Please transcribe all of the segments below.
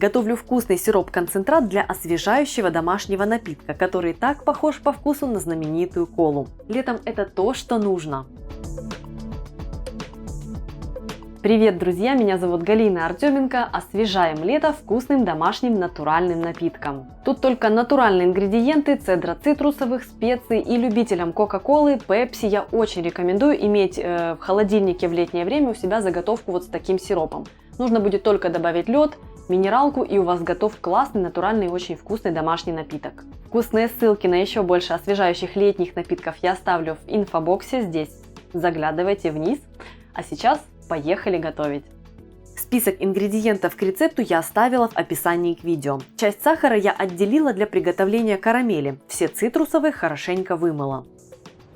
Готовлю вкусный сироп-концентрат для освежающего домашнего напитка, который так похож по вкусу на знаменитую колу. Летом это то, что нужно. Привет, друзья! Меня зовут Галина Артеменко. Освежаем лето вкусным домашним натуральным напитком. Тут только натуральные ингредиенты, цедра цитрусовых, специй, и любителям Кока-Колы, Пепси я очень рекомендую иметь в холодильнике в летнее время у себя заготовку вот с таким сиропом. Нужно будет только добавить лед, минералку, и у вас готов классный, натуральный, очень вкусный домашний напиток. Вкусные ссылки на еще больше освежающих летних напитков я оставлю в инфобоксе здесь. Заглядывайте вниз. А сейчас поехали готовить! Список ингредиентов к рецепту я оставила в описании к видео. Часть сахара я отделила для приготовления карамели. Все цитрусовые хорошенько вымыла.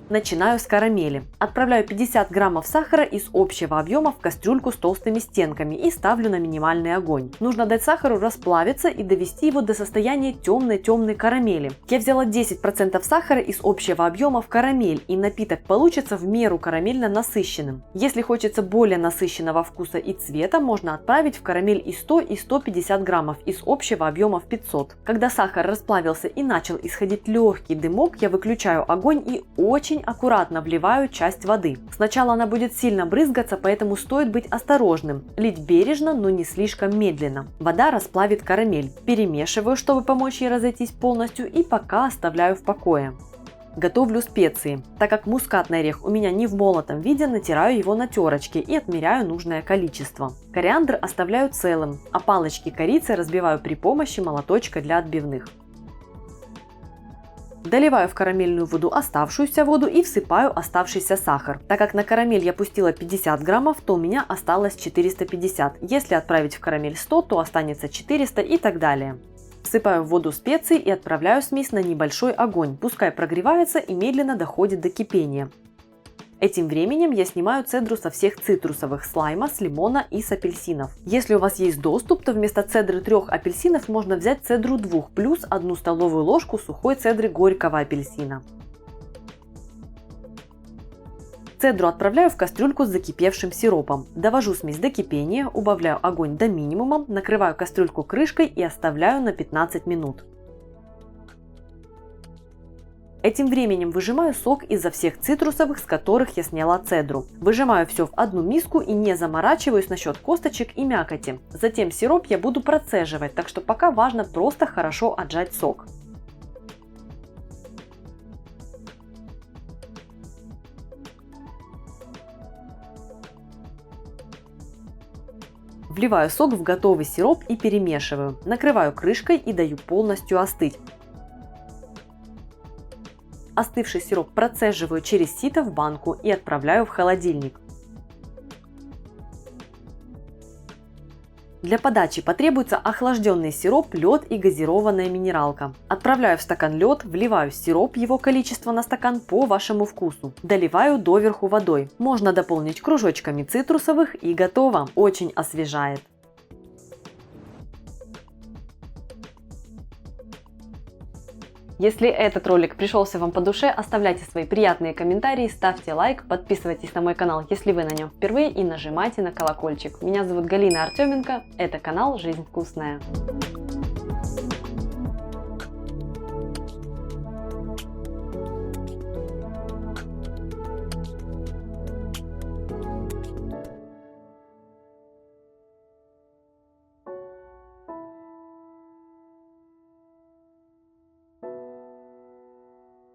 Начинаю с карамели. Отправляю 50 граммов сахара из общего объема в кастрюльку с толстыми стенками и ставлю на минимальный огонь. Нужно дать сахару расплавиться и довести его до состояния темной карамели. Я взяла 10% сахара из общего объема в карамель, и напиток получится в меру карамельно насыщенным. Если хочется более насыщенного вкуса и цвета, можно отправить в карамель и 100 и 150 граммов из общего объема в 500. Когда сахар расплавился и начал исходить легкий дымок, я выключаю огонь и очень аккуратно вливаю часть воды. Сначала она будет сильно брызгаться, поэтому стоит быть осторожным. Лить бережно, но не слишком медленно. Вода расплавит карамель. Перемешиваю, чтобы помочь ей разойтись полностью, и пока оставляю в покое. Готовлю специи. Так как мускатный орех у меня не в молотом виде, натираю его на терочке и отмеряю нужное количество. Кориандр оставляю целым, а палочки корицы разбиваю при помощи молоточка для отбивных. Доливаю в карамельную воду оставшуюся воду и всыпаю оставшийся сахар. Так как на карамель я пустила 50 граммов, то у меня осталось 450. Если отправить в карамель 100, то останется 400 и так далее. Всыпаю в воду специи и отправляю смесь на небольшой огонь. Пускай прогревается и медленно доходит до кипения. Этим временем я снимаю цедру со всех цитрусовых, с лайма, с лимона и с апельсинов. Если у вас есть доступ, то вместо цедры 3 апельсинов можно взять цедру 2 плюс 1 столовую ложку сухой цедры горького апельсина. Цедру отправляю в кастрюльку с закипевшим сиропом. Довожу смесь до кипения, убавляю огонь до минимума, накрываю кастрюльку крышкой и оставляю на 15 минут. Этим временем выжимаю сок изо всех цитрусовых, с которых я сняла цедру. Выжимаю все в одну миску и не заморачиваюсь насчет косточек и мякоти. Затем сироп я буду процеживать, так что пока важно просто хорошо отжать сок. Вливаю сок в готовый сироп и перемешиваю. Накрываю крышкой и даю полностью остыть. Остывший сироп процеживаю через сито в банку и отправляю в холодильник. Для подачи потребуется охлажденный сироп, лед и газированная минералка. Отправляю в стакан лед, вливаю сироп, его количество на стакан по вашему вкусу. Доливаю доверху водой. Можно дополнить кружочками цитрусовых и готово. Очень освежает. Если этот ролик пришелся вам по душе, оставляйте свои приятные комментарии, ставьте лайк, подписывайтесь на мой канал, если вы на нем впервые, и нажимайте на колокольчик. Меня зовут Галина Артеменко, это канал «Жизнь вкусная».